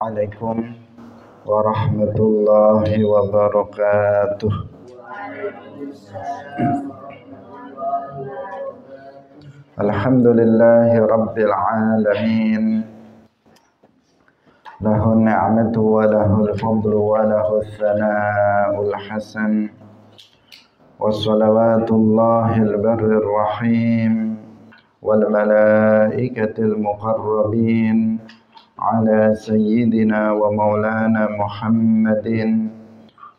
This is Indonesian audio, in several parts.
Assalamualaikum warahmatullahi wabarakatuh. Alhamdulillahi rabbil alamin. Lahu ni'matu wa lahul fadlu wa lahul thana'ul hasan. Wassalawatullahil barrir rahim wal malaikatil muqarrabin ala sayyidina wa maulana Muhammadin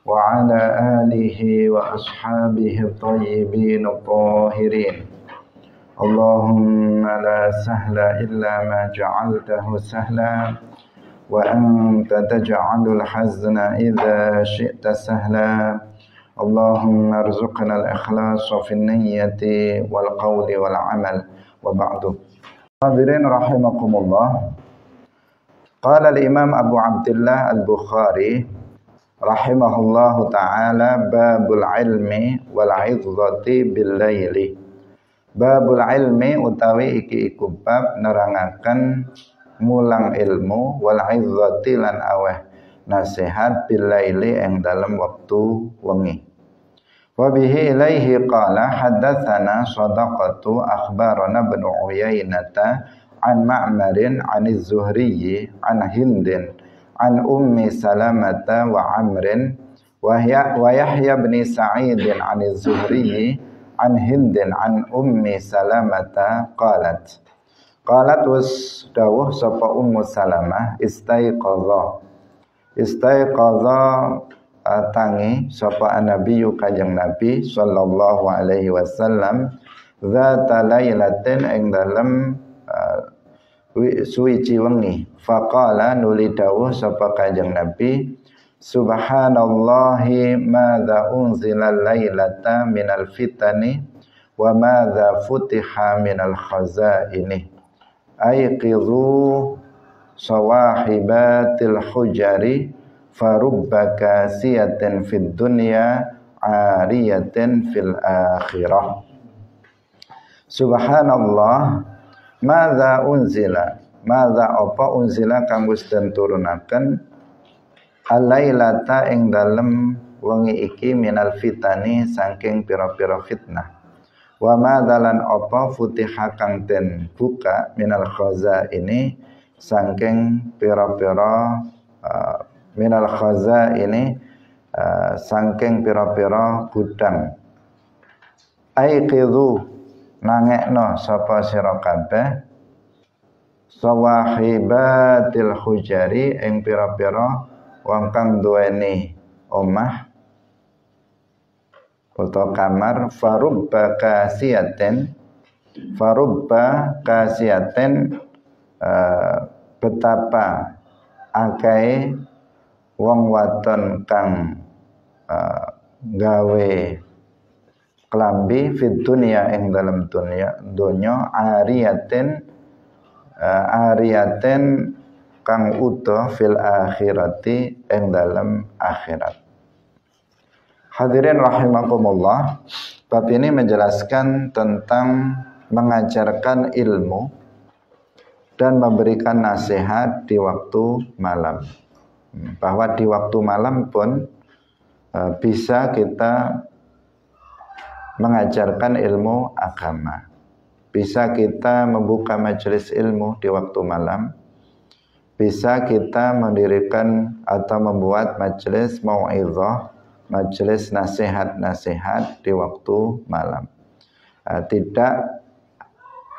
wa ala alihi wa ashabihi at-tayyibin at-tahirin. Allahumma la sahla illa ma ja'altahu sahla wa anta taj'alul hazna idza syi'ta sahla. Allahumma arzuqna al-ikhlasa fin niyyati wal qawli wal amal wa ba'du. Hadirin rahimakumullah. Qala al-Imam Abu Abdullah Al-Bukhari rahimahullahu ta'ala babul ilmi wal 'izzati bil laili. Babul ilmi utawi iki iku bab nerangaken mulang ilmu wal 'izzati lan aweh nasihat bil laili ing dalem wektu wengi. Wa bihi ilaihi qala haddatsana Shadaqatu akhbarana Ibnu Uyainah an Ma'marin an Az-Zuhri an Hindin an Ummi Salamata wa Amrin wa Yahya bin Sa'id an Az-Zuhri an Hindin an Ummi Salamata qalat was dawuh sapa Ummu Salamah istaiqadha tangi sapa Nabi kanjeng Nabi sallallahu alaihi wasallam zata lailatin ing dalem suwici wengi. Faqala nuli dawuh sapa kanjeng Nabi subhanallahi madza unzila lailata minal fitani wa madza futiha minal khazaini aiqidhu sawahibatil hujari farubba kasiyatin fid dunya ariyatin fil akhirah. Subhanallah madza unzila apa unzila kang wis den turunaken alailata ing dalem wengi iki minal fitani saking pira-pira fitnah wa madzalan apa futiha kang den buka minal khaza ini saking pira-pira minal khaza ini saking pira-pira gudang aiqidhu nangekno sapa sira kabeh sawahibatil hujari ing pira-pira wong kang duweni omah utawa kamar farubba kasiyaten betapa akeh wong wadon kang gawe klambi fid dunya ing dalam dunya ariyaten kang utuh fil akhirati ing dalam akhirat. Hadirin rahimakumullah, bab ini menjelaskan tentang mengajarkan ilmu dan memberikan nasihat di waktu malam. Bahwa di waktu malam pun bisa kita mengajarkan ilmu agama. Bisa kita membuka majelis ilmu di waktu malam. Bisa kita mendirikan atau membuat majelis mau'izah, majelis nasihat-nasihat di waktu malam. Tidak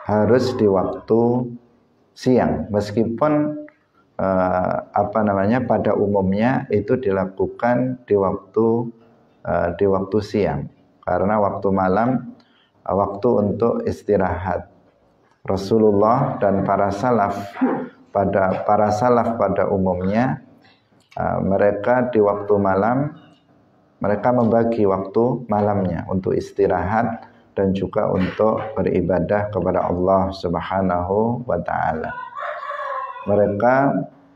harus di waktu siang, meskipun pada umumnya itu dilakukan di waktu siang. Karena waktu malam waktu untuk istirahat. Rasulullah dan para salaf pada umumnya mereka di waktu malam mereka membagi waktu malamnya untuk istirahat dan juga untuk beribadah kepada Allah Subhanahu wa taala. Mereka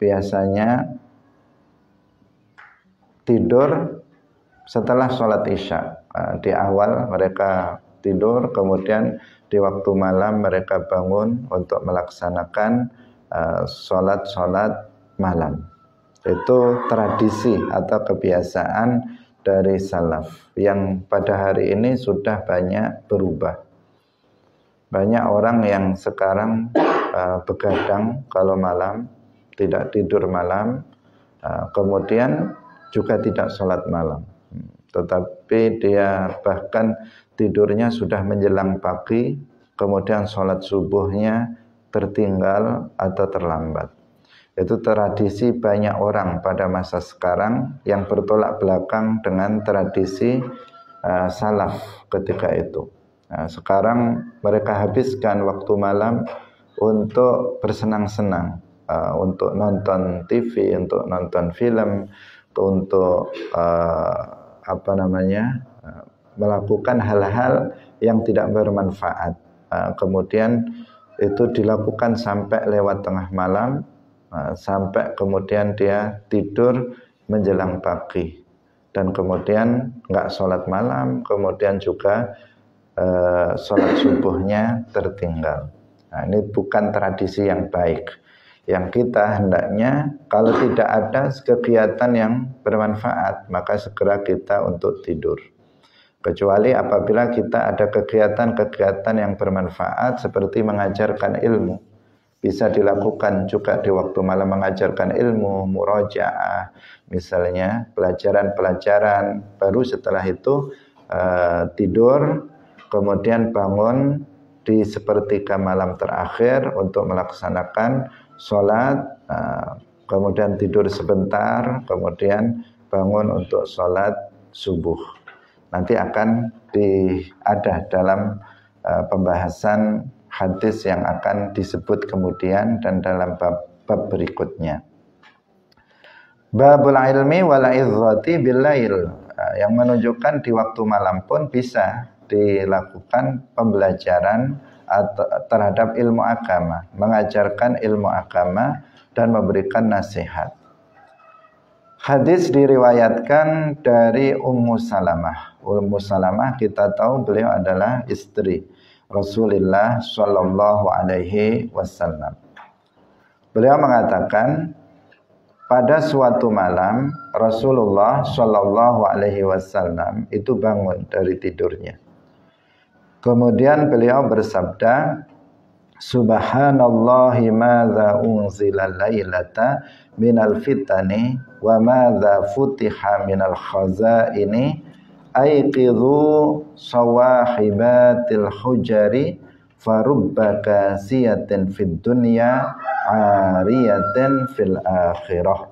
biasanya tidur setelah sholat isya. Di awal mereka tidur, kemudian di waktu malam mereka bangun untuk melaksanakan sholat malam. Itu tradisi atau kebiasaan dari salaf yang pada hari ini sudah banyak berubah. Banyak orang yang sekarang begadang kalau malam, tidak tidur malam, kemudian juga tidak sholat malam. Tetapi dia bahkan tidurnya sudah menjelang pagi, kemudian sholat subuhnya tertinggal atau terlambat. Itu tradisi banyak orang pada masa sekarang yang bertolak belakang dengan tradisi salaf ketika itu. Nah, sekarang mereka habiskan waktu malam untuk bersenang-senang, untuk nonton TV, untuk nonton film, untuk melakukan hal-hal yang tidak bermanfaat. Kemudian itu dilakukan sampai lewat tengah malam, sampai kemudian dia tidur menjelang pagi, dan kemudian nggak sholat malam, kemudian juga sholat subuhnya tertinggal. Nah, ini bukan tradisi yang baik. Yang kita hendaknya kalau tidak ada kegiatan yang bermanfaat, maka segera kita untuk tidur. Kecuali apabila kita ada kegiatan-kegiatan yang bermanfaat seperti mengajarkan ilmu. Bisa dilakukan juga di waktu malam, mengajarkan ilmu, murajaah, misalnya pelajaran-pelajaran. Baru setelah itu tidur, kemudian bangun di sepertiga malam terakhir untuk melaksanakan sholat, kemudian tidur sebentar, kemudian bangun untuk sholat subuh. Nanti akan ada dalam pembahasan hadis yang akan disebut kemudian dan dalam bab berikutnya. Babul ilmi wal izzati bil lail, yang menunjukkan di waktu malam pun bisa dilakukan pembelajaran terhadap ilmu agama, mengajarkan ilmu agama dan memberikan nasihat. Hadis diriwayatkan dari Ummu Salamah. Ummu Salamah kita tahu beliau adalah istri Rasulullah Shallallahu Alaihi Wasallam. Beliau mengatakan, pada suatu malam Rasulullah Shallallahu Alaihi Wasallam itu bangun dari tidurnya. Kemudian beliau bersabda, Subhanallahi madza unzila lailata minal fitani wa madza futiha minal khazaini aiqidhu sawahibatil hujari farubba kasiyatin fid dunya ariyatin fil akhirah.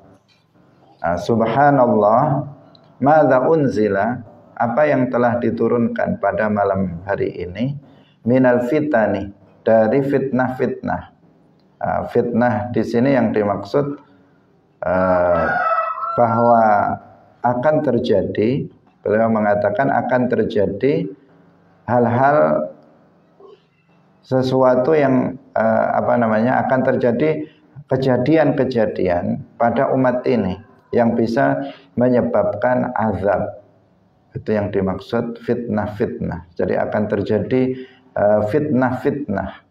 Subhanallah, madza unzila, apa yang telah diturunkan pada malam hari ini, minal fitani, dari fitnah-fitnah. Fitnah di sini yang dimaksud bahwa akan terjadi, beliau mengatakan akan terjadi hal-hal sesuatu yang akan terjadi kejadian-kejadian pada umat ini yang bisa menyebabkan azab. Itu yang dimaksud fitnah-fitnah. Jadi akan terjadi fitnah-fitnah.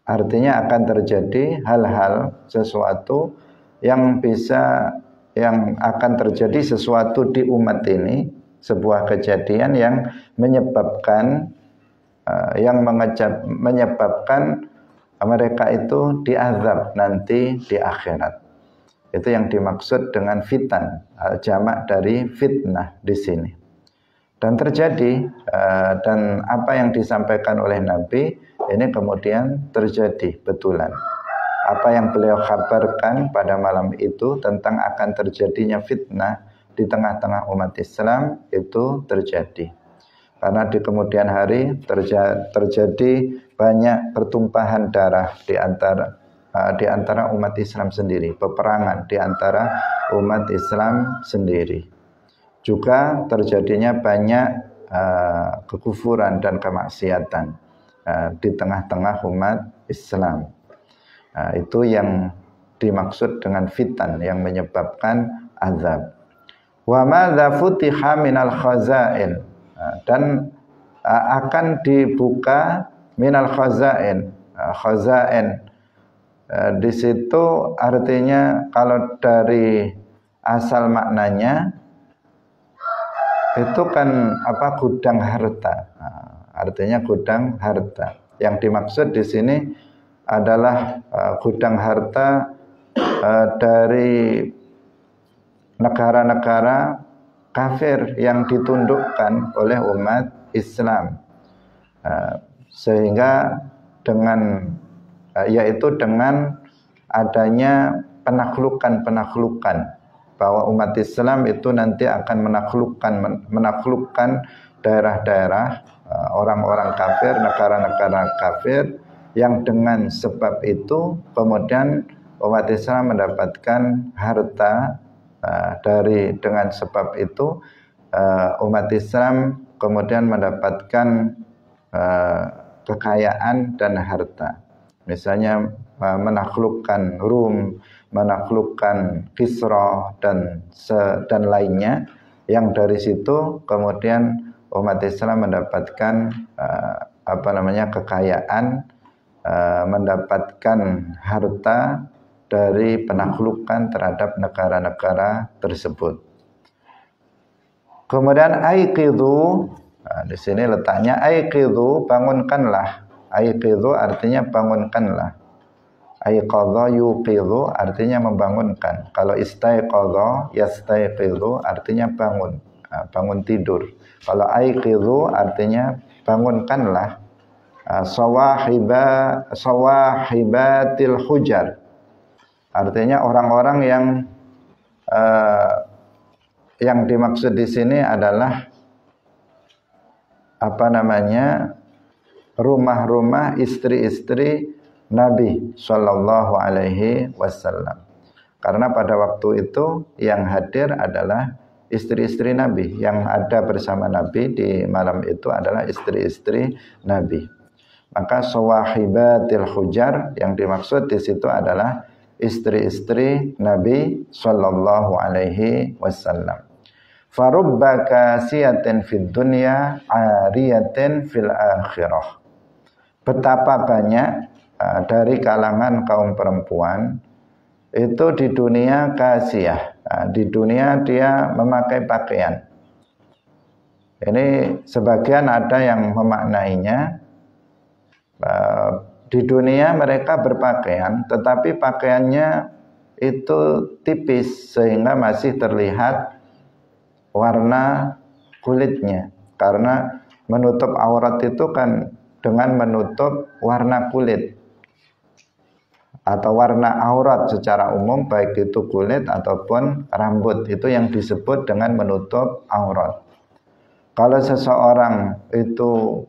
Artinya akan terjadi hal-hal sesuatu yang akan terjadi sesuatu di umat ini, sebuah kejadian yang menyebabkan menyebabkan mereka itu diazab nanti di akhirat. Itu yang dimaksud dengan fitan, jamak dari fitnah di sini. Dan terjadi, dan apa yang disampaikan oleh Nabi ini kemudian terjadi betulan. Apa yang beliau kabarkan pada malam itu tentang akan terjadinya fitnah di tengah-tengah umat Islam itu terjadi. Karena di kemudian hari terjadi banyak pertumpahan darah di antara umat Islam sendiri, peperangan di antara umat Islam sendiri. Juga terjadinya banyak kekufuran dan kemaksiatan di tengah-tengah umat Islam. Itu yang dimaksud dengan fitan, yang menyebabkan azab. Wa madza futiha minal khazain, dan akan dibuka minal khazain. Khazain Di situ artinya kalau dari asal maknanya itu kan apa, gudang harta. Artinya gudang harta. Yang dimaksud di sini adalah gudang harta dari negara-negara kafir yang ditundukkan oleh umat Islam, sehingga dengan yaitu dengan adanya penaklukan bahwa umat Islam itu nanti akan menaklukkan daerah-daerah orang-orang kafir, negara-negara kafir, yang dengan sebab itu kemudian umat Islam mendapatkan harta. Dengan sebab itu umat Islam kemudian mendapatkan kekayaan dan harta. Misalnya menaklukkan Rum, menaklukkan Kisra dan lainnya, yang dari situ kemudian umat Islam mendapatkan kekayaan, mendapatkan harta dari penaklukan terhadap negara-negara tersebut. Kemudian aiqidhu, di sini letaknya aiqidhu, bangunkanlah. Aiqidhu artinya bangunkanlah. Aiqadha yuqidhu artinya membangunkan. Kalau istaiqadha yastaiqidhu artinya bangun, bangun tidur. Kalau aiqidhu artinya bangunkanlah. Sawahibatil hujar, artinya orang-orang yang dimaksud di sini adalah rumah-rumah istri-istri Nabi Shallallahu Alaihi Wasallam. Karena pada waktu itu yang hadir adalah istri-istri Nabi, yang ada bersama Nabi di malam itu adalah istri-istri Nabi. Maka sawahibatil hujar yang dimaksud di situ adalah istri-istri Nabi Sallallahu Alaihi Wasallam. Farubba kasiyatin fid dunya ariyatin fil akhirah. Betapa banyak dari kalangan kaum perempuan itu di dunia kasiyah. Di dunia dia memakai pakaian. Ini sebagian ada yang memaknainya di dunia mereka berpakaian, tetapi pakaiannya itu tipis sehingga masih terlihat warna kulitnya. Karena menutup aurat itu kan dengan menutup warna kulit atau warna aurat secara umum, baik itu kulit ataupun rambut, itu yang disebut dengan menutup aurat. Kalau seseorang itu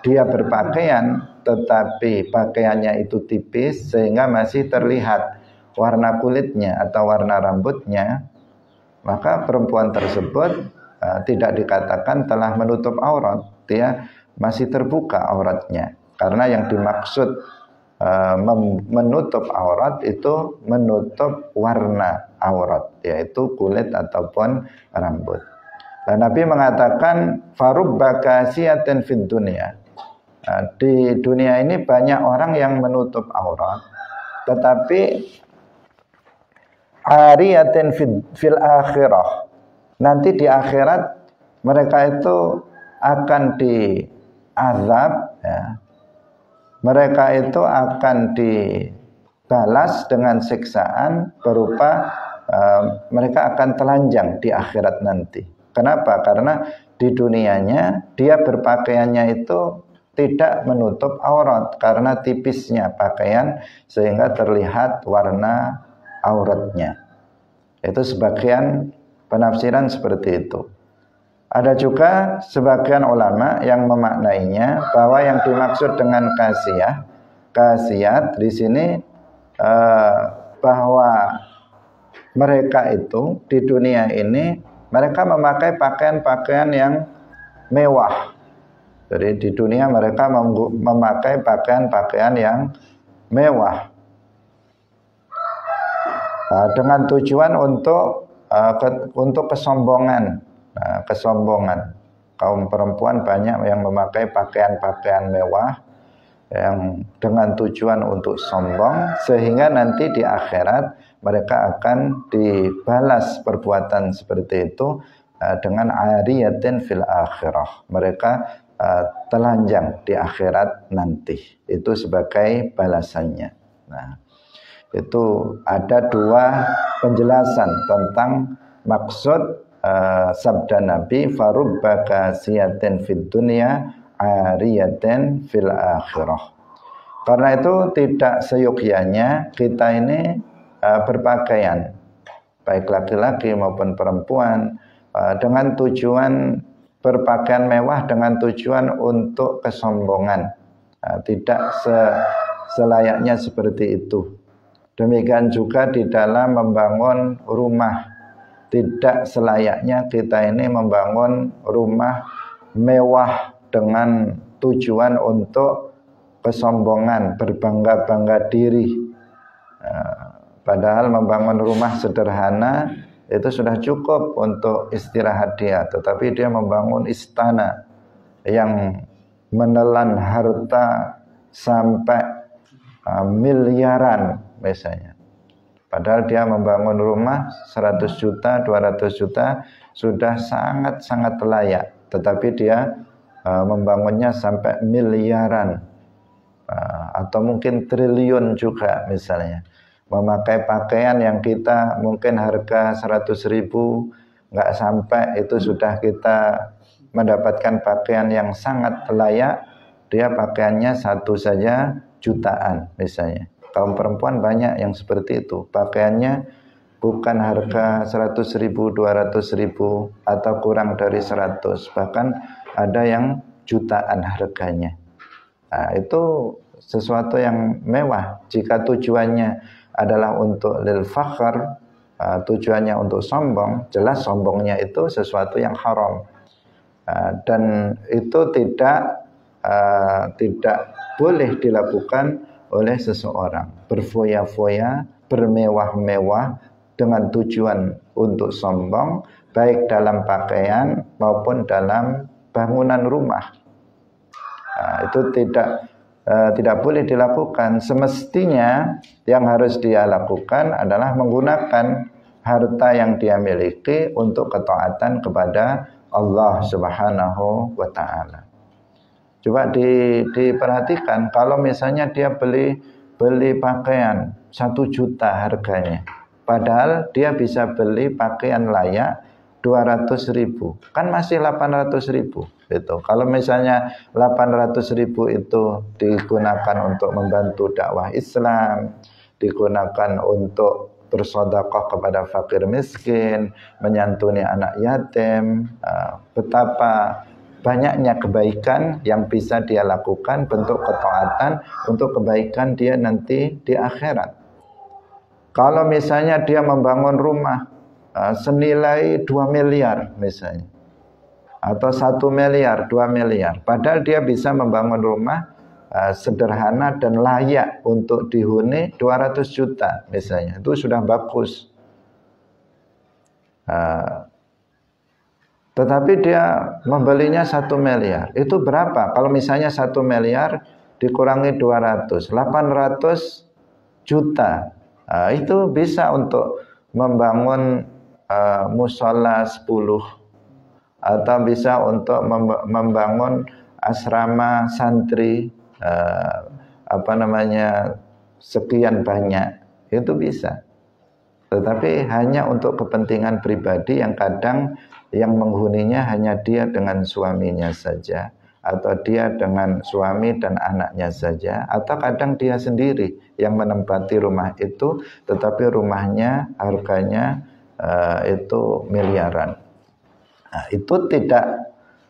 dia berpakaian tetapi pakaiannya itu tipis sehingga masih terlihat warna kulitnya atau warna rambutnya, maka perempuan tersebut tidak dikatakan telah menutup aurat, dia masih terbuka auratnya. Karena yang dimaksud menutup aurat itu menutup warna aurat, yaitu kulit ataupun rambut. Dan Nabi mengatakan farubba kasiyatin fid dunya. Di dunia ini banyak orang yang menutup aurat, tetapi ariyatin fil akhirah, nanti di akhirat mereka itu akan diazab, ya. Mereka itu akan dibalas dengan siksaan berupa mereka akan telanjang di akhirat nanti. Kenapa? Karena di dunianya dia berpakaiannya itu tidak menutup aurat karena tipisnya pakaian sehingga terlihat warna auratnya. Itu sebagian penafsiran seperti itu. Ada juga sebagian ulama yang memaknainya bahwa yang dimaksud dengan kasiyat di sini bahwa mereka itu di dunia ini mereka memakai pakaian-pakaian yang mewah. Jadi di dunia mereka memakai pakaian-pakaian yang mewah dengan tujuan untuk kesombongan. Kesombongan. Kaum perempuan banyak yang memakai pakaian-pakaian mewah yang dengan tujuan untuk sombong, sehingga nanti di akhirat mereka akan dibalas perbuatan seperti itu dengan ariyatin fil akhirah. Mereka telanjang di akhirat nanti. Itu sebagai balasannya. Nah, itu ada dua penjelasan tentang maksud sabda Nabi farubba kasiyatin fid dunya ariyatin fil akhirah. Karena itu tidak seyogyanya kita ini berpakaian, baik laki-laki maupun perempuan, dengan tujuan berpakaian mewah dengan tujuan untuk kesombongan. Tidak selayaknya seperti itu. Demikian juga di dalam membangun rumah, tidak selayaknya kita ini membangun rumah mewah dengan tujuan untuk kesombongan, berbangga-bangga diri. Padahal membangun rumah sederhana itu sudah cukup untuk istirahat dia, tetapi dia membangun istana yang menelan harta sampai miliaran misalnya. Padahal dia membangun rumah 100 juta, 200 juta sudah sangat-sangat layak, tetapi dia membangunnya sampai miliaran atau mungkin triliun juga misalnya. Memakai pakaian yang kita mungkin harga 100.000 nggak sampai, itu sudah kita mendapatkan pakaian yang sangat layak. Dia pakaiannya satu saja jutaan misalnya. Kaum perempuan banyak yang seperti itu, pakaiannya bukan harga 100.000, 200.000 atau kurang dari 100, bahkan ada yang jutaan harganya. Nah, itu sesuatu yang mewah. Jika tujuannya adalah untuk lil fakhr, tujuannya untuk sombong, jelas sombongnya itu sesuatu yang haram. Dan itu tidak boleh dilakukan oleh seseorang. Berfoya-foya, bermewah-mewah dengan tujuan untuk sombong, baik dalam pakaian maupun dalam bangunan rumah. Itu tidak boleh dilakukan. Semestinya yang harus dia lakukan adalah menggunakan harta yang dia miliki untuk ketaatan kepada Allah Subhanahu wa ta'ala. Coba diperhatikan, kalau misalnya dia beli pakaian 1 juta harganya, padahal dia bisa beli pakaian layak 200.000, kan masih 800.000 itu. Kalau misalnya 800.000 itu digunakan untuk membantu dakwah Islam, digunakan untuk bersedekah kepada fakir miskin, menyantuni anak yatim, betapa banyaknya kebaikan yang bisa dia lakukan, bentuk ketaatan untuk kebaikan dia nanti di akhirat. Kalau misalnya dia membangun rumah senilai 2 miliar misalnya, atau 1 miliar, 2 miliar, padahal dia bisa membangun rumah sederhana dan layak untuk dihuni 200 juta misalnya, itu sudah bagus. Tetapi dia membelinya 1 miliar. Itu berapa? Kalau misalnya 1 miliar dikurangi 200, 800 juta. Itu bisa untuk membangun musola 10, atau bisa untuk membangun asrama santri sekian banyak. Itu bisa. Tetapi hanya untuk kepentingan pribadi yang kadang yang menghuninya hanya dia dengan suaminya saja, atau dia dengan suami dan anaknya saja, atau kadang dia sendiri yang menempati rumah itu, tetapi rumahnya harganya itu miliaran. Nah, itu tidak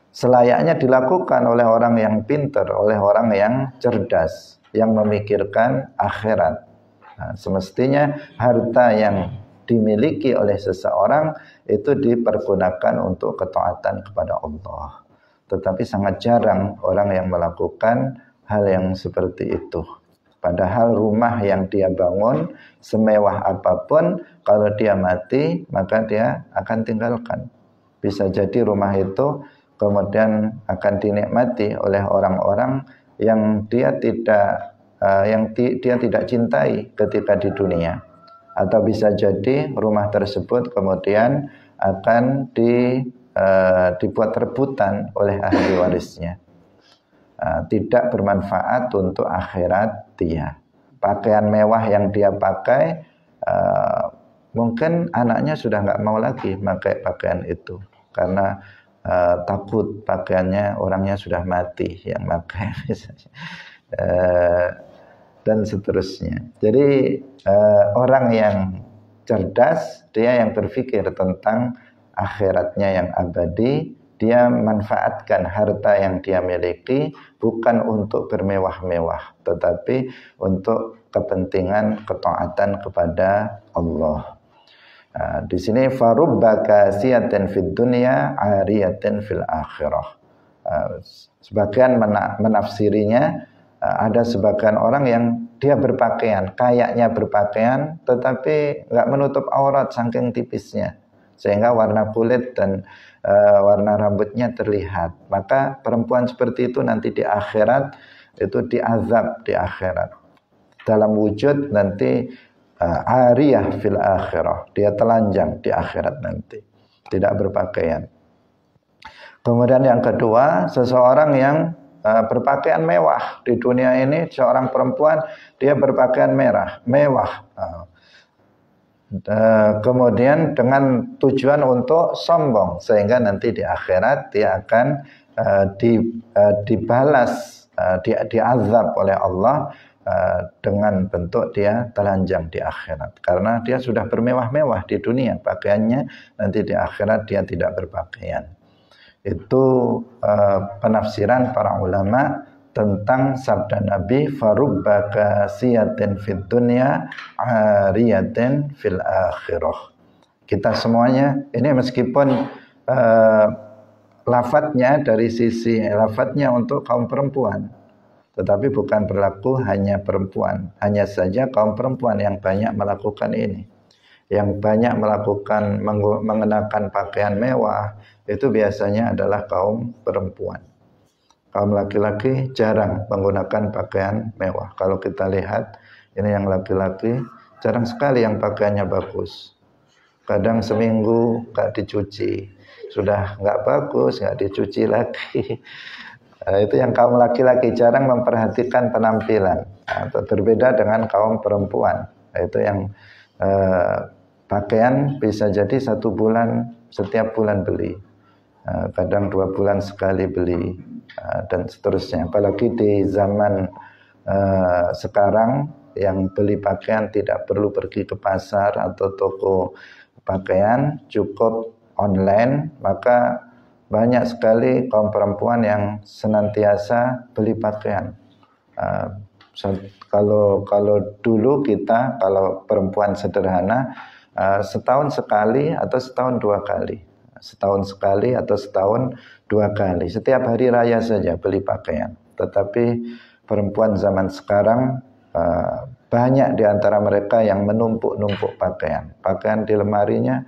selayaknya dilakukan oleh orang yang pintar, oleh orang yang cerdas, yang memikirkan akhirat. Nah, semestinya harta yang dimiliki oleh seseorang itu dipergunakan untuk ketaatan kepada Allah. Tetapi sangat jarang orang yang melakukan hal yang seperti itu. Padahal rumah yang dia bangun semewah apapun, kalau dia mati maka dia akan tinggalkan. Bisa jadi rumah itu kemudian akan dinikmati oleh orang-orang yang dia tidak cintai ketika di dunia, atau bisa jadi rumah tersebut kemudian akan dibuat rebutan oleh ahli warisnya, tidak bermanfaat untuk akhirat dia. Pakaian mewah yang dia pakai, mungkin anaknya sudah nggak mau lagi pakai pakaian itu karena takut pakaiannya orangnya sudah mati yang pakai misalnya. Dan seterusnya. Jadi orang yang cerdas, dia yang berpikir tentang akhiratnya yang abadi, dia manfaatkan harta yang dia miliki bukan untuk bermewah-mewah, tetapi untuk kepentingan ketaatan kepada Allah. Di sini farubba kasiyatin fid dunya ariyatin fil akhirah. Sebagian menafsirinya, ada sebagian orang yang dia berpakaian, kayaknya berpakaian, tetapi nggak menutup aurat saking tipisnya, sehingga warna kulit dan warna rambutnya terlihat. Maka perempuan seperti itu nanti di akhirat itu diazab di akhirat, dalam wujud nanti ariyah fil akhirah, dia telanjang di akhirat nanti, tidak berpakaian. Kemudian yang kedua, seseorang yang berpakaian mewah di dunia ini, seorang perempuan dia berpakaian mewah, kemudian dengan tujuan untuk sombong, sehingga nanti di akhirat dia akan dibalas, diazab oleh Allah dengan bentuk dia telanjang di akhirat, karena dia sudah bermewah-mewah di dunia pakaiannya, nanti di akhirat dia tidak berpakaian. Itu penafsiran para ulama tentang sabda Nabi farubba kasiyatin fid dunya ariyatin fil akhirah. Kita semuanya ini meskipun lafadznya dari sisi lafadznya untuk kaum perempuan, tetapi bukan berlaku hanya perempuan. Hanya saja kaum perempuan yang banyak melakukan ini, yang banyak melakukan mengenakan pakaian mewah, itu biasanya adalah kaum perempuan. Kaum laki-laki jarang menggunakan pakaian mewah. Kalau kita lihat, ini yang laki-laki jarang sekali yang pakaiannya bagus. Kadang seminggu nggak dicuci, sudah nggak bagus, nggak dicuci lagi. Itu yang kaum laki-laki jarang memperhatikan penampilan. Berbeda dengan kaum perempuan. Itu yang pakaian bisa jadi 1 bulan, setiap bulan beli, kadang 2 bulan sekali beli, dan seterusnya. Apalagi di zaman sekarang yang beli pakaian tidak perlu pergi ke pasar atau toko pakaian, cukup online, maka banyak sekali kaum perempuan yang senantiasa beli pakaian. Kalau dulu kita, kalau perempuan sederhana, setahun sekali atau setahun 2 kali, setahun sekali atau setahun 2 kali, setiap hari raya saja beli pakaian. Tetapi perempuan zaman sekarang banyak di antara mereka yang menumpuk-numpuk pakaian di lemarinya,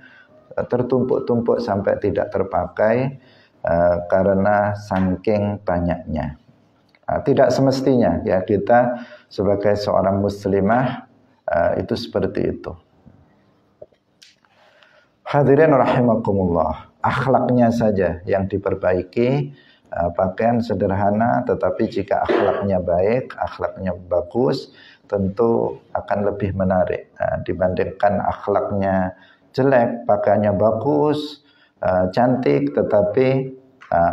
tertumpuk-tumpuk sampai tidak terpakai karena saking banyaknya. Tidak semestinya ya kita sebagai seorang muslimah itu seperti itu. Hadirin rahimakumullah, akhlaknya saja yang diperbaiki. Pakaian sederhana, tetapi jika akhlaknya baik, akhlaknya bagus, tentu akan lebih menarik dibandingkan akhlaknya jelek, pakaiannya bagus, cantik, tetapi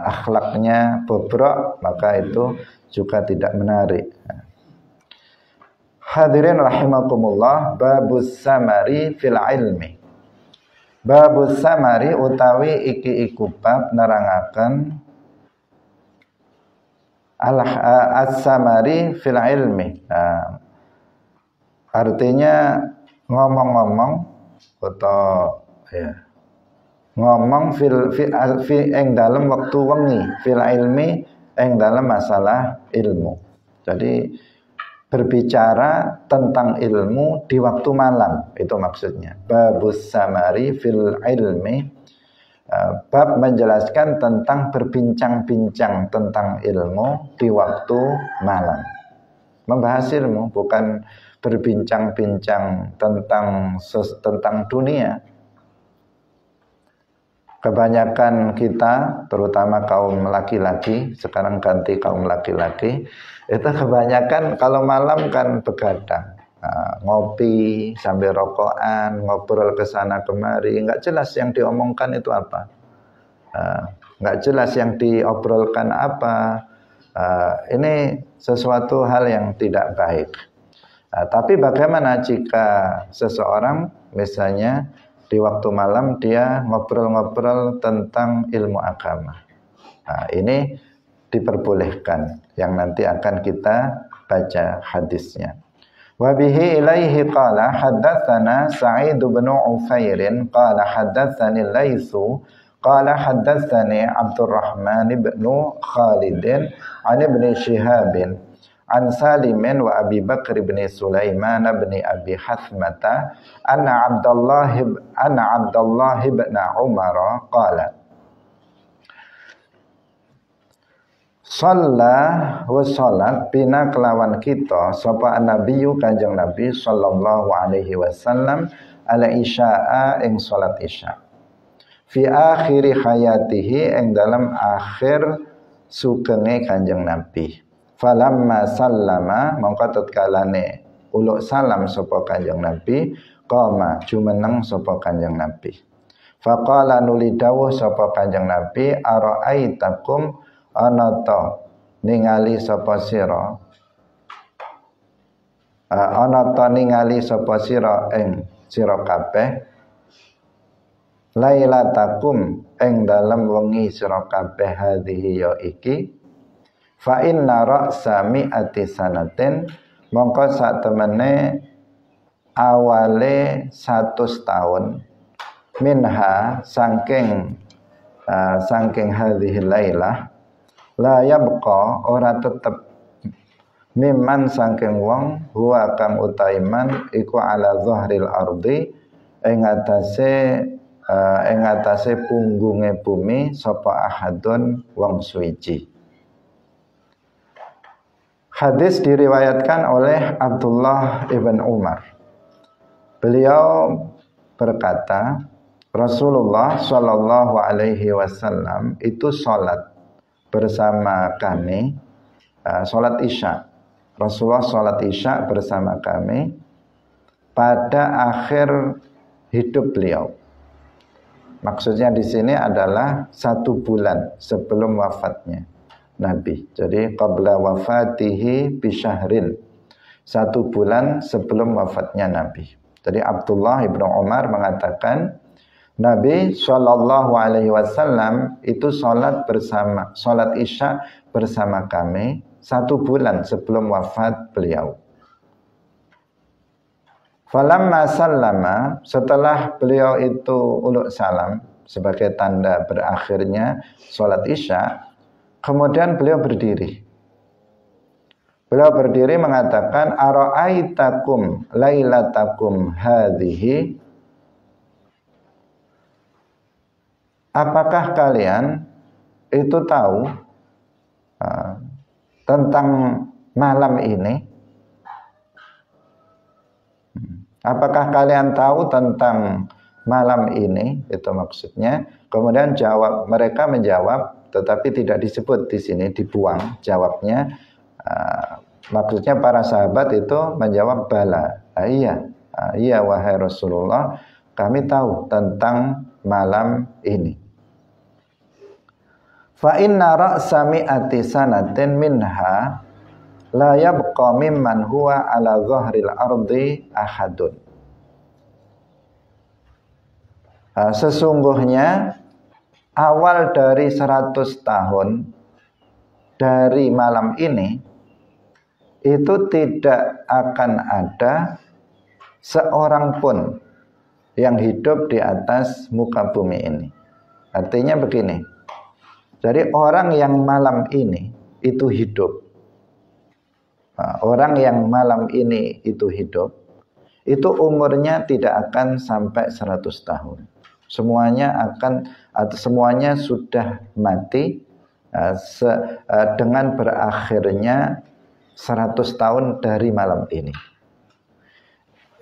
akhlaknya bobrok, maka itu juga tidak menarik. Hadirin rahimakumullah, babus samari fil ilmi. Babus samari utawi iki iku bab nerangaken as-samari fil ilmi. Artinya ngomong-ngomong atau ya, ngomong ing dalam waktu wengi, fil ilmi ing dalam masalah ilmu. Jadi berbicara tentang ilmu di waktu malam, itu maksudnya. Babus samari fil ilmi, Bab menjelaskan tentang berbincang-bincang tentang ilmu di waktu malam. Membahas ilmu, bukan berbincang-bincang tentang dunia. Kebanyakan kita, terutama kaum laki-laki, sekarang ganti kaum laki-laki, itu kebanyakan kalau malam kan begadang, ngopi sambil rokokan, ngobrol ke sana kemari, nggak jelas yang diomongkan itu apa, nggak jelas yang diobrolkan apa. Ini sesuatu hal yang tidak baik. Tapi bagaimana jika seseorang misalnya di waktu malam dia ngobrol-ngobrol tentang ilmu agama? Ini diperbolehkan, yang nanti akan kita baca hadisnya. Wa bihi ilaihi qala haddatsana Sa'id bin Ufair qala haddatsani Laitsu qala haddatsani Abdurrahman bin Khalid an Ibn Shihab an Salimin wa Abi Bakr bin Sulaiman bin Abi Hathmata anna Abdullah bin Umar qala shalla wa salat bina kelawan kita sapa nabiyyu kanjeng Nabi sallallahu alaihi wasallam ala isya'a ing salat isya fi akhiri hayatihi ing dalam akhir sugenge kanjeng Nabi. Falamma sallama mongko tatkalane uluk salam sapa kanjeng Nabi qama jumeneng sapa kanjeng Nabi. Faqala nuli dawuh sapa kanjeng Nabi araaitakum ana ta ningali sapa sira ana ta ningali sapa sira ing sira kabeh lailatakum ing dalem wengi sira kabeh hadhihi ya iki fa inna ra'sa mi'ati sanatin mongko sak temene awale 100 tahun minha saking hadhihi lailah la yabqa ora tetep mimman saking wong huwa kang utaiman iku ala zahril ardi ing atase punggunge bumi sapa ahadun wong suwiji. Hadis diriwayatkan oleh Abdullah ibn Umar. Beliau berkata, Rasulullah Shallallahu Alaihi Wasallam itu sholat bersama kami, sholat isya. Rasulullah sholat isya bersama kami pada akhir hidup beliau. Maksudnya di sini adalah 1 bulan sebelum wafatnya Nabi. Jadi qabla wafatihi bisyahrin, 1 bulan sebelum wafatnya Nabi. Jadi Abdullah ibnu Umar mengatakan Nabi Shallallahu Alaihi Wasallam itu sholat isya bersama kami 1 bulan sebelum wafat beliau. Falamma sallama, setelah beliau itu uluk salam sebagai tanda berakhirnya sholat isya, kemudian beliau berdiri. Beliau berdiri mengatakan, ara'aitakum lailatakum hadhihi. Apakah kalian itu tahu tentang malam ini? Apakah kalian tahu tentang malam ini? Itu maksudnya. Kemudian mereka menjawab, tetapi tidak disebut di sini, dibuang jawabnya. Maksudnya para sahabat itu menjawab bala. Iya wahai Rasulullah, kami tahu tentang malam ini. Fa inna ra'sa mi'ati sanatin minha la yabqa mimman huwa ala zahril ardi ahadun. Sesungguhnya awal dari 100 tahun dari malam ini itu tidak akan ada seorang pun yang hidup di atas muka bumi ini. Artinya begini, jadi orang yang malam ini itu hidup, orang yang malam ini itu hidup, itu umurnya tidak akan sampai 100 tahun. Semuanya sudah mati dengan berakhirnya 100 tahun dari malam ini.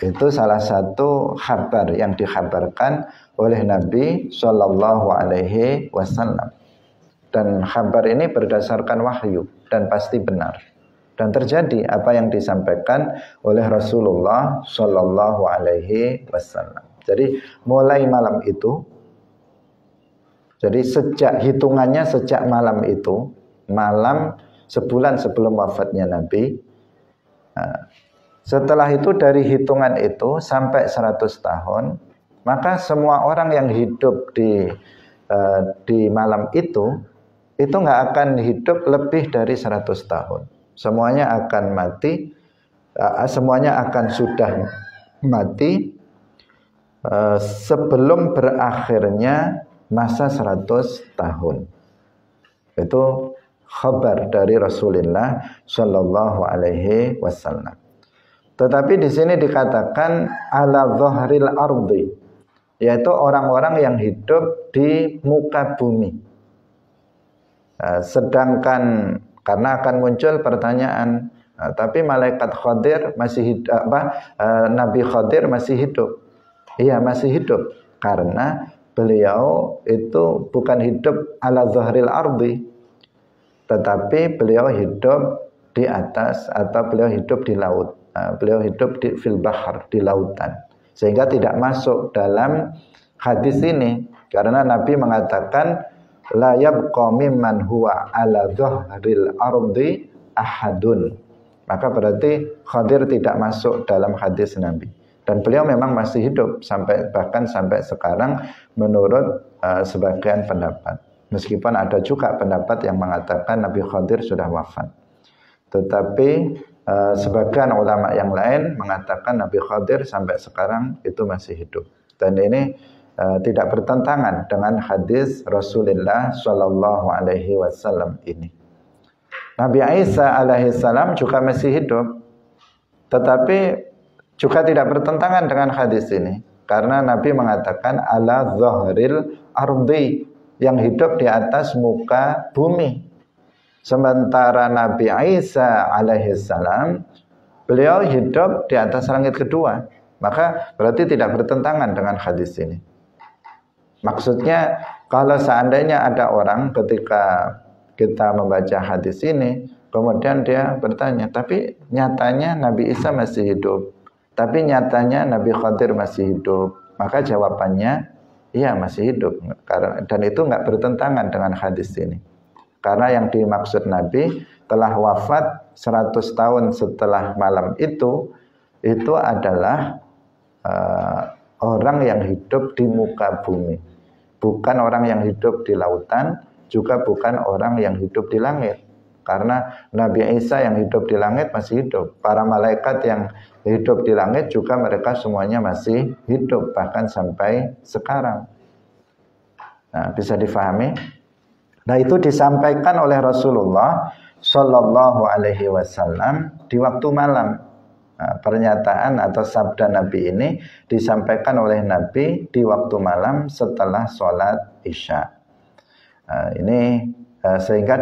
Itu salah satu kabar yang dikhabarkan oleh Nabi Shallallahu Alaihi Wasallam. Dan kabar ini berdasarkan wahyu dan pasti benar. Dan terjadi apa yang disampaikan oleh Rasulullah Shallallahu Alaihi Wasallam. Jadi mulai malam itu, jadi hitungannya sejak malam itu, malam sebulan sebelum wafatnya Nabi. Setelah itu dari hitungan itu sampai 100 tahun, maka semua orang yang hidup di malam itu nggak akan hidup lebih dari 100 tahun. Semuanya akan mati, semuanya akan sudah mati sebelum berakhirnya masa 100 tahun. Itu khabar dari Rasulullah Shallallahu Alaihi Wasallam. Tetapi di sini dikatakan ala dhahril ardi, yaitu orang-orang yang hidup di muka bumi. Sedangkan karena akan muncul pertanyaan, tapi malaikat Khadir masih hidup, Nabi Khadir masih hidup? Iya, masih hidup, karena beliau itu bukan hidup ala dhahril ardi, tetapi beliau hidup di atas, atau beliau hidup di laut. Beliau hidup di fil bahar, di lautan, sehingga tidak masuk dalam hadis ini, karena Nabi mengatakan la yabqa mimman huwa ala dhahril ardi ahadun. Maka berarti Khadir tidak masuk dalam hadis Nabi, dan beliau memang masih hidup bahkan sampai sekarang menurut sebagian pendapat, meskipun ada juga pendapat yang mengatakan Nabi Khadir sudah wafat. Tetapi sebagian ulama yang lain mengatakan Nabi Khadir sampai sekarang itu masih hidup. Dan ini tidak bertentangan dengan hadis Rasulullah Shallallahu Alaihi Wasallam ini. Nabi Isa alaihissalam juga masih hidup, tetapi juga tidak bertentangan dengan hadis ini, karena Nabi mengatakan ala dhahril ardi, yang hidup di atas muka bumi. Sementara Nabi Isa alaihissalam, beliau hidup di atas langit kedua. Maka berarti tidak bertentangan dengan hadis ini. Maksudnya, kalau seandainya ada orang ketika kita membaca hadis ini, kemudian dia bertanya, tapi nyatanya Nabi Isa masih hidup, tapi nyatanya Nabi Khadir masih hidup, maka jawabannya, iya masih hidup. Dan itu nggak bertentangan dengan hadis ini. Karena yang dimaksud Nabi telah wafat 100 tahun setelah malam itu adalah orang yang hidup di muka bumi. Bukan orang yang hidup di lautan, juga bukan orang yang hidup di langit. Karena Nabi Isa yang hidup di langit masih hidup. Para malaikat yang hidup di langit juga mereka semuanya masih hidup, bahkan sampai sekarang. Nah, bisa difahami? Nah, itu disampaikan oleh Rasulullah Shallallahu Alaihi Wasallam di waktu malam. Nah, pernyataan atau sabda Nabi ini disampaikan oleh Nabi di waktu malam setelah sholat Isya. Nah, ini sehingga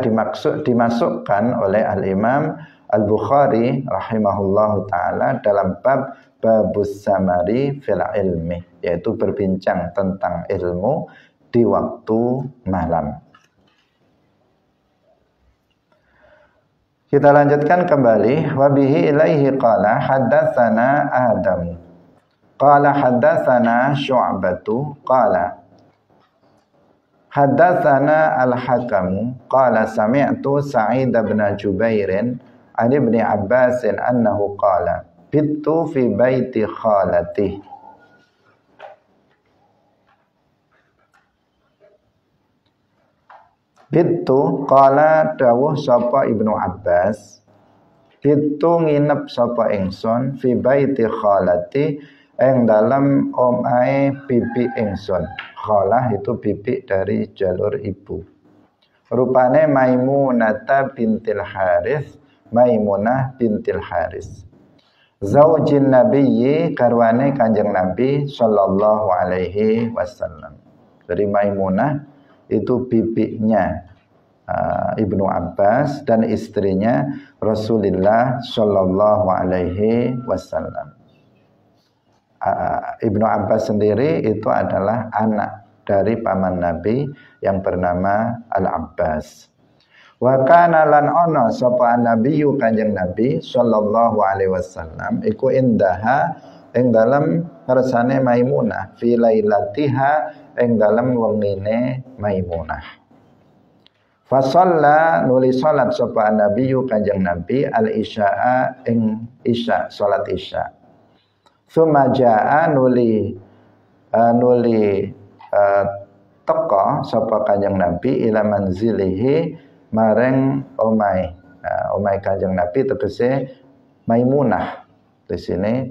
dimasukkan oleh Al-Imam Al-Bukhari rahimahullahu ta'ala dalam bab Babus Samari fil ilmi, yaitu berbincang tentang ilmu di waktu malam. Kita lanjutkan kembali. Wabihi ilaihi qala haddatsana Adam. Qala haddatsana Syu'batu qala haddatsana Al-Hakam qala sami'tu Sa'id bin Jubair an Ibn Abbas annahu qala bittu fi baiti khalati. Bittu qala dawuh sapa Ibnu Abbas, bittu nginep sapa ingsun fi baiti khalati ing dalam omahe bibi ingsun. Khalah itu bibi dari jalur ibu. Rupane Maimunah bintil Haris, Maimunah bintil Haris. zaujin nabiyyi garwane Kanjeng Nabi sallallahu alaihi wasallam. Jadi Maimunah itu bibinya Ibnu Abbas dan istrinya Rasulullah sallallahu alaihi wasallam. Ibnu Abbas sendiri itu adalah anak dari paman Nabi yang bernama Al-Abbas. Wa kana lan ana sapa nabiyyu Kanjeng Nabi sallallahu alaihi wasallam iku indaha ing dalem ngersane Maimunah fi lailatiha ing dalem wengine Maimunah. Fa shalla nuli salat sapa nabiyyu Kanjeng Nabi al-isya'a ing isya salat isya. Tsumma jaa nuli teka sapa Kanjeng Nabi ila manzilihi mareng omai. Omai Kanjeng Nabi tegese Maimunah. Di sini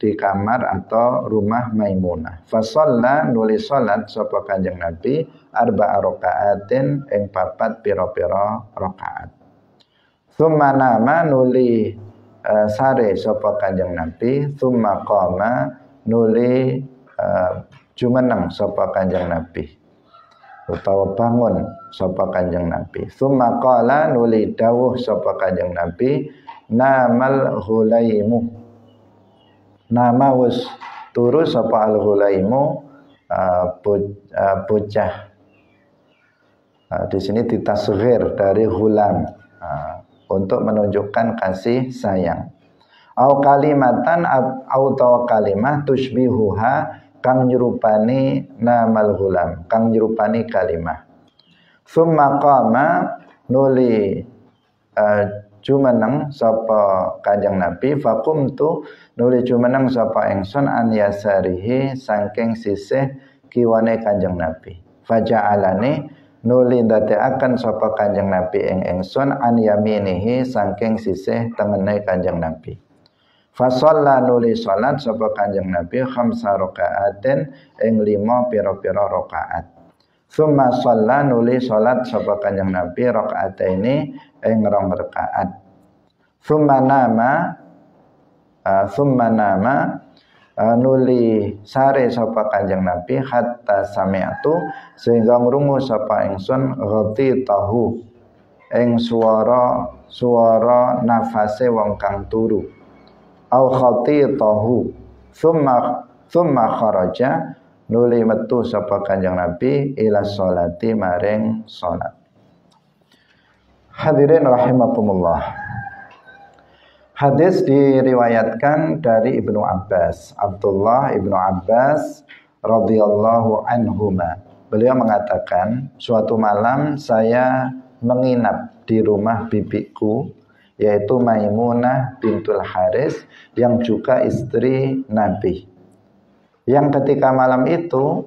di kamar atau rumah Maimunah. Fa shalla nuli salat sapa Kanjeng Nabi arba'a raka'atin ing papat pira-pira rakaat. Tsumma nama nuli sare sapa Kanjeng Nabi, tsumma qama nuli jumeneng sapa Kanjeng Nabi. Utawa bangun sapa Kanjeng Nabi. Tsumma qala nuli dawuh sapa Kanjeng Nabi, namal hulaimu. Nama wis turu sapa al-hulaimu bocah. Di sini ditasghir dari hulam untuk menunjukkan kasih sayang. Au kalimatan au tawa kalimah tushbihuha kang nyerupani namal hulam, kang nyerupani kalimah. Summa qama nuli jumeneng sapa Kanjeng Nabi, faqumtu nuli jumeneng sapa ingsun an yasarihi saking sisih kiwane Kanjeng Nabi. Faja'alani nuli ndadekaken sapa Kanjeng Nabi ing ingsun an yaminihi saking sisih tengene Kanjeng Nabi. Fa shalla nuli salat sapa Kanjeng Nabi khamsa raka'atin ing 5 pira-pira rakaat. Tsumma shalla nuli salat sapa Kanjeng Nabi rakaataini ing 2 rakaat. Tsumma nama nuli sare sapa Kanjeng Nabi hatta sami'tu sehingga ngrungu sapa ingsun ghati tahu ing swara nafase wong kang turu. Au khatitahu thumma kharaja nuli metu sapa Kanjeng Nabi ila sholati maring salat. Hadirin rahimakumullah. Hadis diriwayatkan dari Ibnu Abbas, Abdullah Ibnu Abbas radhiyallahu anhuma. Beliau mengatakan, suatu malam saya menginap di rumah bibiku, yaitu Maimunah bintul Haris yang juga istri Nabi. Yang ketika malam itu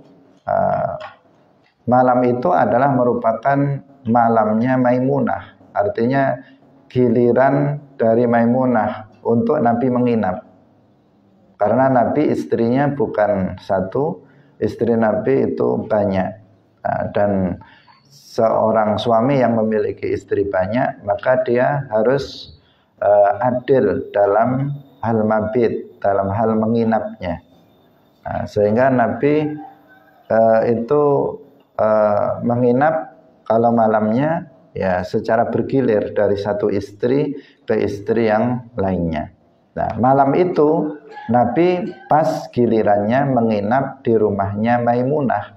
adalah merupakan malamnya Maimunah, artinya giliran dari Maimunah untuk Nabi menginap. Karena Nabi istrinya bukan satu, istri Nabi itu banyak. Dan seorang suami yang memiliki istri banyak, maka dia harus adil dalam hal mabit, dalam hal menginapnya. Sehingga Nabi itu menginap kalau malamnya ya secara bergilir dari satu istri ke istri yang lainnya. Nah, malam itu Nabi pas gilirannya menginap di rumahnya Maimunah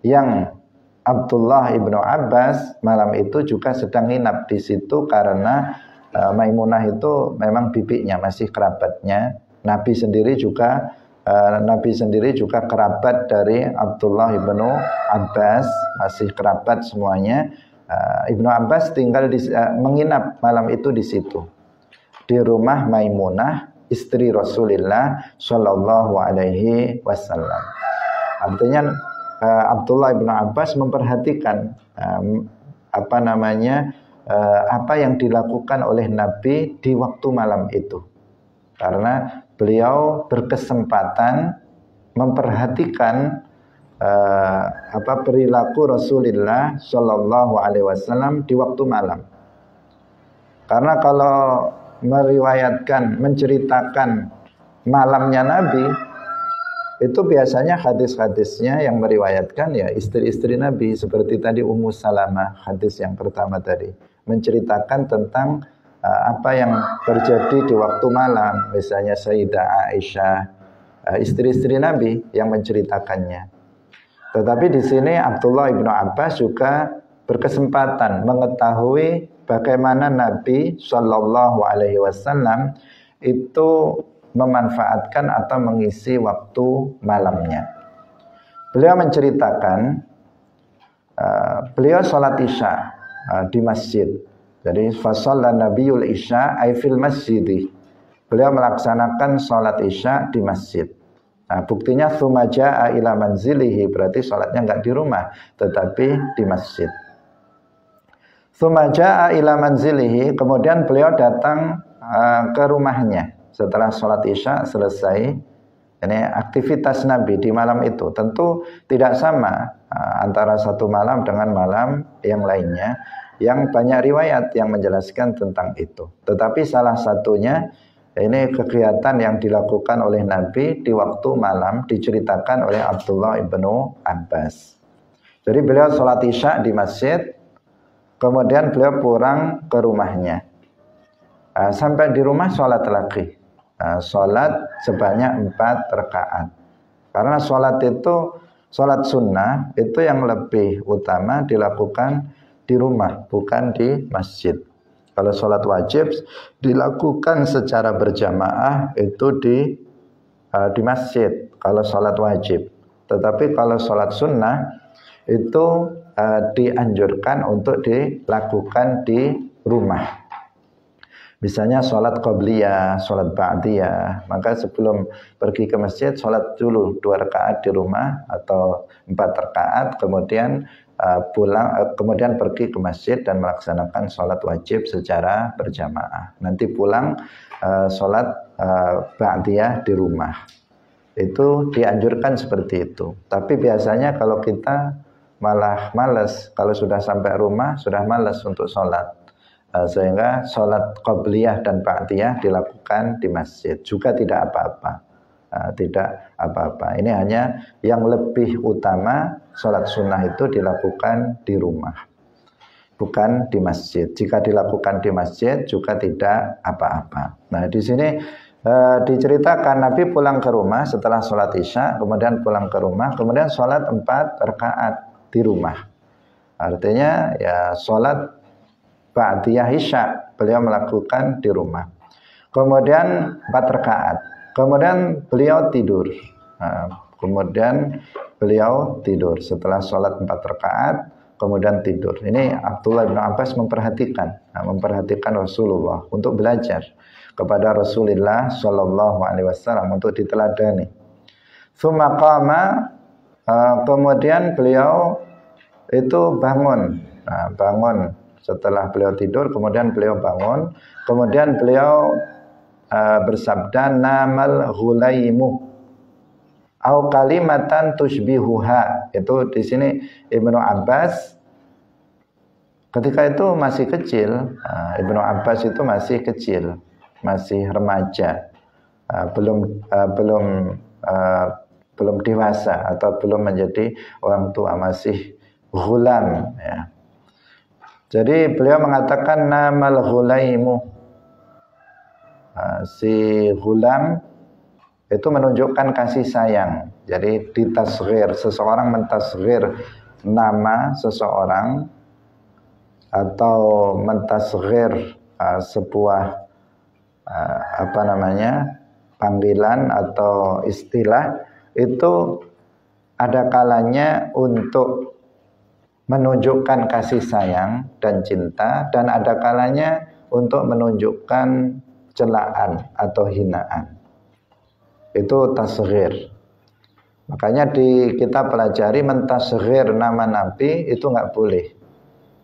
yang Abdullah Ibnu Abbas malam itu juga sedang nginap di situ karena Maimunah itu memang bibinya, masih kerabatnya. Nabi sendiri juga kerabat dari Abdullah Ibnu Abbas, masih kerabat semuanya. Ibnu Abbas tinggal menginap malam itu di situ, di rumah Maimunah, istri Rasulullah Shallallahu Alaihi Wasallam. Artinya Abdullah bin Abbas memperhatikan apa yang dilakukan oleh Nabi di waktu malam itu, karena beliau berkesempatan memperhatikan perilaku Rasulullah Shallallahu Alaihi Wasallam di waktu malam. Karena kalau meriwayatkan, menceritakan malamnya Nabi, itu biasanya hadis-hadisnya yang meriwayatkan ya istri-istri Nabi, seperti tadi Ummu Salamah, hadis yang pertama tadi, menceritakan tentang apa yang terjadi di waktu malam, misalnya Sayyidah Aisyah, istri-istri Nabi yang menceritakannya. Tetapi di sini Abdullah ibnu Abbas juga berkesempatan mengetahui bagaimana Nabi Shallallahu Alaihi Wasallam itu memanfaatkan atau mengisi waktu malamnya. Beliau menceritakan beliau sholat isya di masjid. Jadi fasalla nabiyul isya ay fil masjidi. Beliau melaksanakan sholat isya di masjid. Nah, buktinya tsumma jaa ila manzilihi, berarti sholatnya enggak di rumah tetapi di masjid. Tsumma jaa ila manzilihi, kemudian beliau datang ke rumahnya setelah sholat isya selesai. Ini aktivitas Nabi di malam itu tentu tidak sama antara satu malam dengan malam yang lainnya, yang banyak riwayat yang menjelaskan tentang itu. Tetapi salah satunya ini kegiatan yang dilakukan oleh Nabi di waktu malam diceritakan oleh Abdullah ibnu Abbas. Jadi beliau sholat isya di masjid, kemudian beliau pulang ke rumahnya. Sampai di rumah sholat lagi. Sholat sebanyak 4 rakaat. Karena sholat itu, sholat sunnah itu yang lebih utama dilakukan di rumah, bukan di masjid. Kalau sholat wajib dilakukan secara berjamaah itu di masjid, kalau sholat wajib. Tetapi kalau sholat sunnah itu dianjurkan untuk dilakukan di rumah. Misalnya sholat qabliyah, sholat ba'diyah, maka sebelum pergi ke masjid sholat dulu 2 rakaat di rumah atau 4 rakaat, kemudian pulang, kemudian pergi ke masjid dan melaksanakan sholat wajib secara berjamaah. Nanti pulang sholat ba'diyah di rumah. Itu dianjurkan seperti itu. Tapi biasanya kalau kita malah malas, kalau sudah sampai rumah sudah malas untuk sholat. Sehingga sholat qabliyah dan ba'diyah dilakukan di masjid juga tidak apa-apa, tidak apa-apa. Ini hanya yang lebih utama, sholat sunnah itu dilakukan di rumah, bukan di masjid. Jika dilakukan di masjid juga tidak apa-apa. Nah, di sini diceritakan Nabi pulang ke rumah setelah sholat isya, kemudian pulang ke rumah, kemudian sholat 4 rakaat di rumah. Artinya ya sholat ba'diyah isya beliau melakukan di rumah. Kemudian 4 rakaat. Kemudian beliau tidur. Kemudian beliau tidur setelah sholat 4 rakaat, kemudian tidur. Ini Abdullah bin Abbas memperhatikan Rasulullah untuk belajar kepada Rasulullah Shallallahu Alaihi Wasallam untuk diteladani. Tsumma qama, kemudian beliau itu bangun. Bangun setelah beliau tidur, kemudian beliau bangun, kemudian beliau bersabda, namal ghulaimu au kalimatan tushbihuha. Itu di sini Ibnu Abbas ketika itu masih kecil. Ibnu Abbas itu masih kecil, masih remaja, belum dewasa atau belum menjadi orang tua, masih ghulam ya. Jadi beliau mengatakan namal ghulaimu. Si ghulam itu menunjukkan kasih sayang. Jadi ditasghir, seseorang mentasghir nama seseorang atau mentasghir sebuah panggilan atau istilah, itu ada kalanya untuk menunjukkan kasih sayang dan cinta, dan ada kalanya untuk menunjukkan celaan atau hinaan. Itu tasghir. Makanya kita pelajari mentasghir nama Nabi itu nggak boleh.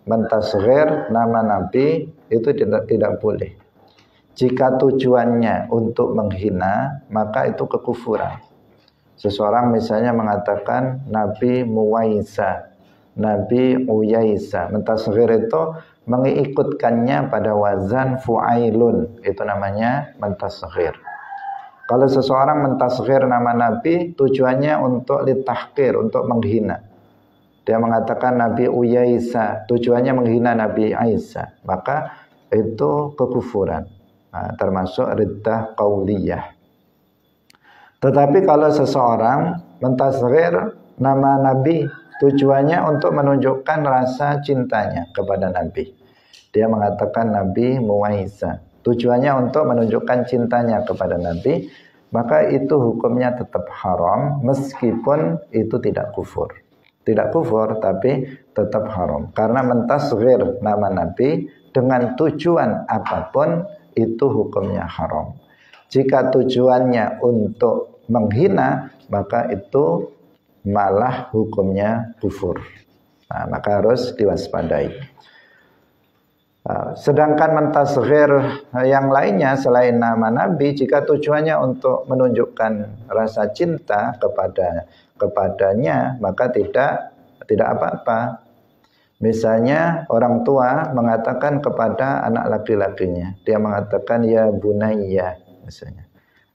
Mentasghir nama Nabi itu tidak boleh. Jika tujuannya untuk menghina, maka itu kekufuran. Seseorang misalnya mengatakan Nabi Muwaisa, Nabi Uyaisa. Mentasghir itu mengikutkannya pada wazan fu'ailun, itu namanya mentasghir. Kalau seseorang mentasghir nama Nabi, tujuannya untuk litahkir, untuk menghina. Dia mengatakan Nabi Uyaisa, tujuannya menghina Nabi Isa, maka itu kekufuran, termasuk riddah qauliyah. Tetapi kalau seseorang mentasghir nama Nabi, tujuannya untuk menunjukkan rasa cintanya kepada Nabi. Dia mengatakan Nabi Muwaisa, tujuannya untuk menunjukkan cintanya kepada Nabi, maka itu hukumnya tetap haram meskipun itu tidak kufur. Tidak kufur tapi tetap haram. Karena mentasghir nama Nabi dengan tujuan apapun itu hukumnya haram. Jika tujuannya untuk menghina, maka itu malah hukumnya kufur. Maka harus diwaspadai. Sedangkan mentasghir yang lainnya selain nama Nabi, jika tujuannya untuk menunjukkan rasa cinta kepadanya, maka tidak apa-apa. Misalnya orang tua mengatakan kepada anak laki-lakinya, dia mengatakan ya bunayya misalnya.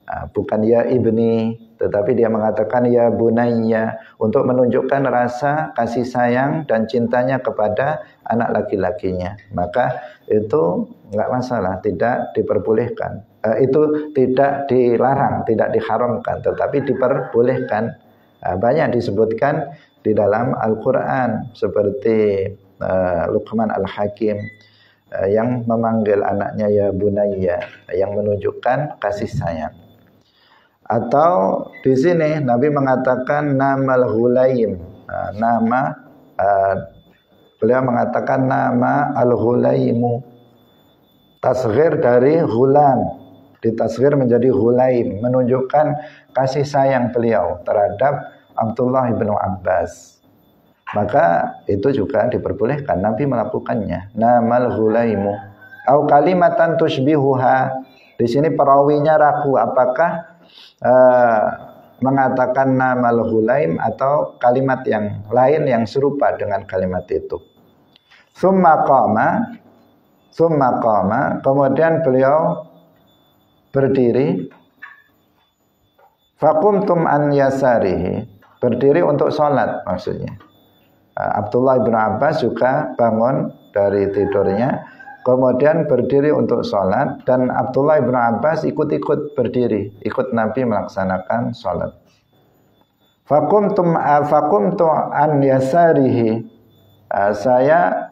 Bukan ya ibni, tetapi dia mengatakan ya bunayya untuk menunjukkan rasa kasih sayang dan cintanya kepada anak laki-lakinya. Maka itu enggak masalah, tidak diperbolehkan. Itu tidak dilarang, tidak diharamkan, tetapi diperbolehkan. Banyak disebutkan di dalam Al-Quran seperti Luqman Al-Hakim yang memanggil anaknya ya bunayya, yang menunjukkan kasih sayang. Atau di sini Nabi mengatakan namal Hulaim, beliau mengatakan nama al-Hulaimu, tasghir dari Hulam, ditasghir menjadi Hulaim, menunjukkan kasih sayang beliau terhadap Abdullah bin Abbas. Maka itu juga diperbolehkan, Nabi melakukannya. Namal Hulaimu au kalimatan tushbihuha. Di sini perawinya ragu apakah mengatakan namal Hulaim atau kalimat yang lain yang serupa dengan kalimat itu. Summa qama, kemudian beliau berdiri. Faqumtum an yasarihi, berdiri untuk sholat maksudnya. Abdullah bin Abbas juga bangun dari tidurnya, kemudian berdiri untuk sholat, dan Abdullah bin Abbas ikut-ikut berdiri, ikut Nabi melaksanakan sholat. Faqumtu an yasarihi, saya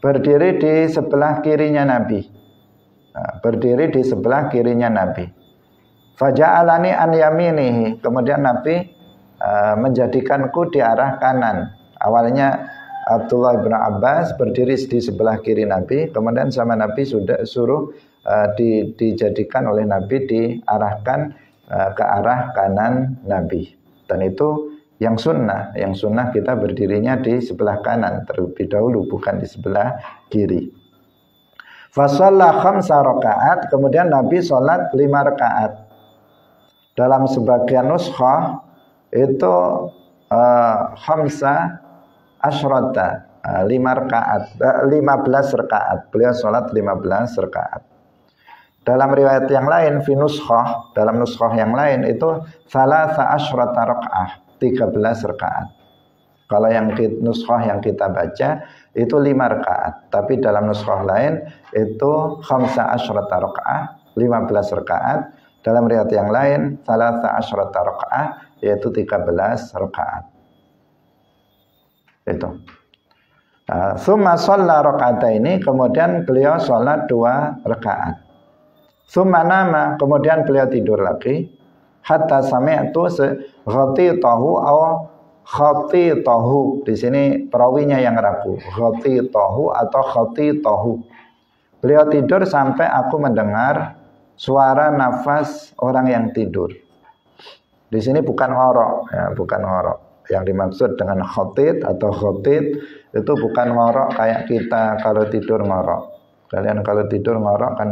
berdiri di sebelah kirinya Nabi, berdiri di sebelah kirinya Nabi. Faja'alani an yaminihi, kemudian Nabi menjadikanku di arah kanan. Awalnya Abdullah bin Abbas berdiri di sebelah kiri Nabi, kemudian sama Nabi sudah suruh dijadikan oleh Nabi diarahkan ke arah kanan Nabi. Dan itu yang sunnah kita berdirinya di sebelah kanan terlebih dahulu, bukan di sebelah kiri. Fasalla khamsa rakaat, kemudian Nabi sholat 5 rakaat. Dalam sebagian nuskhah itu khamsa asyrata, 15 rakaat. Beliau sholat 15 rakaat. Dalam riwayat yang lain, dalam nuskhah yang lain itu salasa asyrata rakaat, 13 rakaat. Kalau yang nuskhah yang kita baca itu 5 rakaat, tapi dalam nuskhah lain itu khamsa asyrata rakaat, 15 rakaat. Dalam riwayat yang lain salasa asyrata rakaat, yaitu 13 rakaat. Itu. Summa shalla raka'ataini, kemudian beliau sholat 2 rakaat. Summa nama, kemudian beliau tidur lagi. Hatta sami'tu ghatitahu aw khatitahu. Di sini perawinya yang ragu, ghatitahu atau khatitahu. Beliau tidur sampai aku mendengar suara nafas orang yang tidur. Di sini bukan ngorok, ya, bukan ngorok. Yang dimaksud dengan khotit atau khotit itu bukan ngorok kayak kita kalau tidur ngorok. Kalian kalau tidur ngorok kan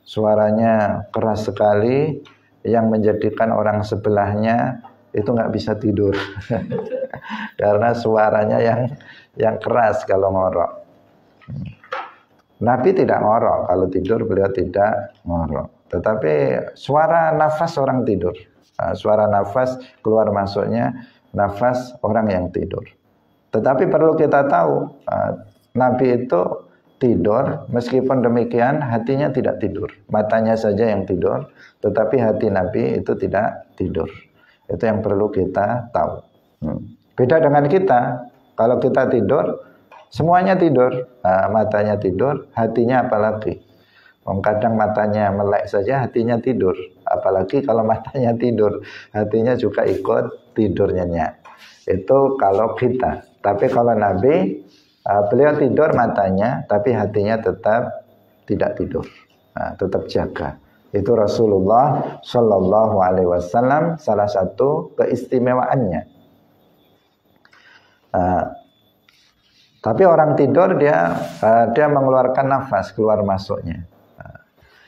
suaranya keras sekali, yang menjadikan orang sebelahnya itu nggak bisa tidur karena suaranya yang keras kalau ngorok. Nabi tidak ngorok, kalau tidur beliau tidak ngorok. Tetapi suara nafas orang tidur, suara nafas keluar masuknya nafas orang yang tidur. Tetapi perlu kita tahu, Nabi itu tidur, meskipun demikian hatinya tidak tidur. Matanya saja yang tidur, tetapi hati Nabi itu tidak tidur. Itu yang perlu kita tahu. Beda dengan kita, kalau kita tidur, semuanya tidur, matanya tidur, hatinya apalagi. Kadang matanya melek saja, hatinya tidur. Apalagi kalau matanya tidur, hatinya juga ikut tidur nyenyak. Itu kalau kita. Tapi kalau Nabi, beliau tidur matanya, tapi hatinya tetap tidak tidur, tetap jaga. Itu Rasulullah Shallallahu Alaihi Wasallam, salah satu keistimewaannya. Tapi orang tidur dia mengeluarkan nafas keluar masuknya.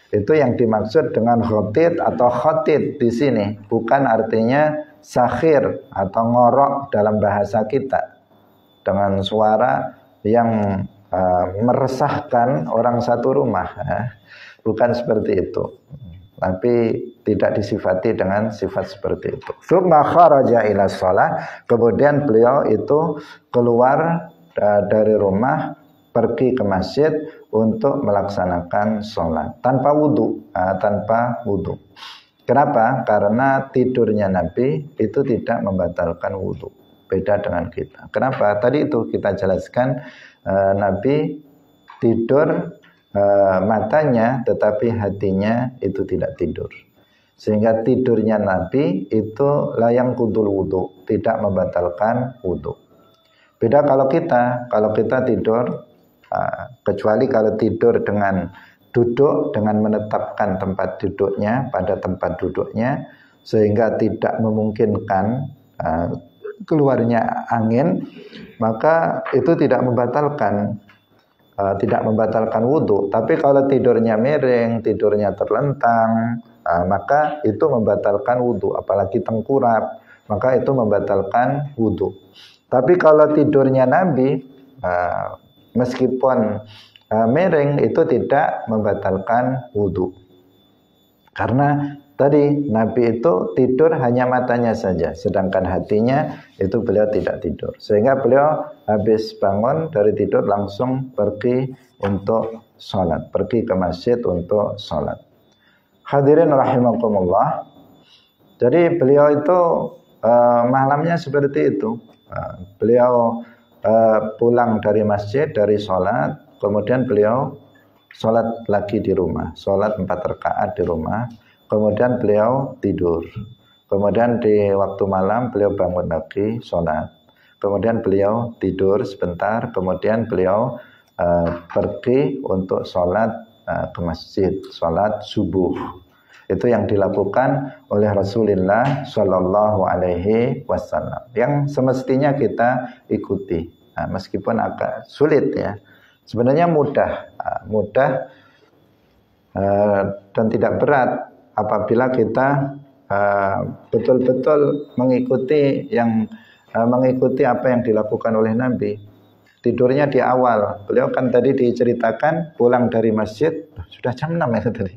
Itu yang dimaksud dengan khotid atau khotid di sini, bukan artinya sakhir atau ngorok dalam bahasa kita dengan suara yang meresahkan orang satu rumah. Bukan seperti itu. Tapi tidak disifati dengan sifat seperti itu. Tsumma kharaja ila shalah, kemudian beliau itu keluar dari rumah pergi ke masjid untuk melaksanakan sholat tanpa wudhu, Kenapa? Karena tidurnya Nabi itu tidak membatalkan wudhu. Beda dengan kita. Kenapa? Tadi itu kita jelaskan, Nabi tidur matanya, tetapi hatinya itu tidak tidur. Sehingga tidurnya Nabi itu layang kudul wudhu, tidak membatalkan wudhu. Beda kalau kita tidur, kecuali kalau tidur dengan duduk, dengan menetapkan tempat duduknya pada tempat duduknya, sehingga tidak memungkinkan keluarnya angin, maka itu tidak membatalkan wudhu. Tapi kalau tidurnya miring, tidurnya terlentang, maka itu membatalkan wudhu. Apalagi tengkurap, maka itu membatalkan wudhu. Tapi kalau tidurnya Nabi, meskipun miring, itu tidak membatalkan wudhu. Karena tadi Nabi itu tidur hanya matanya saja, sedangkan hatinya itu beliau tidak tidur. Sehingga beliau habis bangun dari tidur langsung pergi untuk sholat, pergi ke masjid untuk sholat. Hadirin rahimakumullah. Jadi beliau itu malamnya seperti itu. Beliau pulang dari masjid, dari sholat, kemudian beliau sholat lagi di rumah, sholat 4 rakaat di rumah, kemudian beliau tidur, kemudian di waktu malam beliau bangun lagi sholat, kemudian beliau tidur sebentar, kemudian beliau pergi untuk sholat ke masjid, sholat subuh. Itu yang dilakukan oleh Rasulullah Shallallahu Alaihi Wasallam, yang semestinya kita ikuti. Meskipun agak sulit ya, sebenarnya mudah dan tidak berat apabila kita betul-betul mengikuti apa yang dilakukan oleh Nabi. Tidurnya di awal, beliau kan tadi diceritakan pulang dari masjid, sudah jam 6 ya tadi.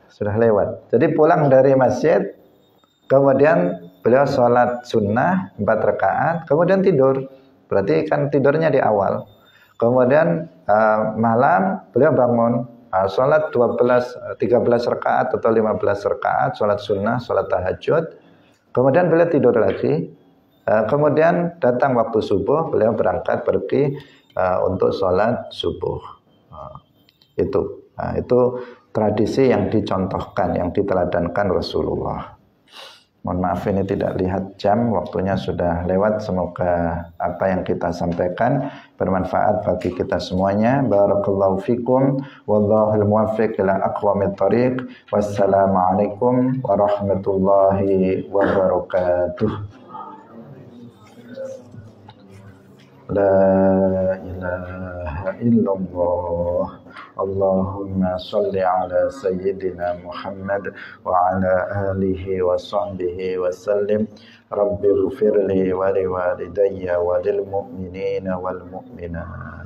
Sudah lewat. Jadi pulang dari masjid, kemudian beliau sholat sunnah 4 rakaat, kemudian tidur. Berarti kan tidurnya di awal. Kemudian malam beliau bangun, sholat 13 rakaat atau 15 rakaat, sholat sunnah, sholat tahajud. Kemudian beliau tidur lagi. Kemudian datang waktu subuh, beliau berangkat pergi untuk sholat subuh. Itu tradisi yang dicontohkan, yang diteladankan Rasulullah. Mohon maaf ini tidak lihat jam, waktunya sudah lewat. Semoga apa yang kita sampaikan bermanfaat bagi kita semuanya. Barakallahu fikum, wallahul muwaffiq ila aqwamit thoriq. Wassalamualaikum warahmatullahi wabarakatuh. La ilaha illallah. Allahumma salli ala sayyidina Muhammad wa ala alihi wa sahbihi wa sallim. Rabbi ighfirli wa liwalidayya wa lil mu'minina wal mu'minat.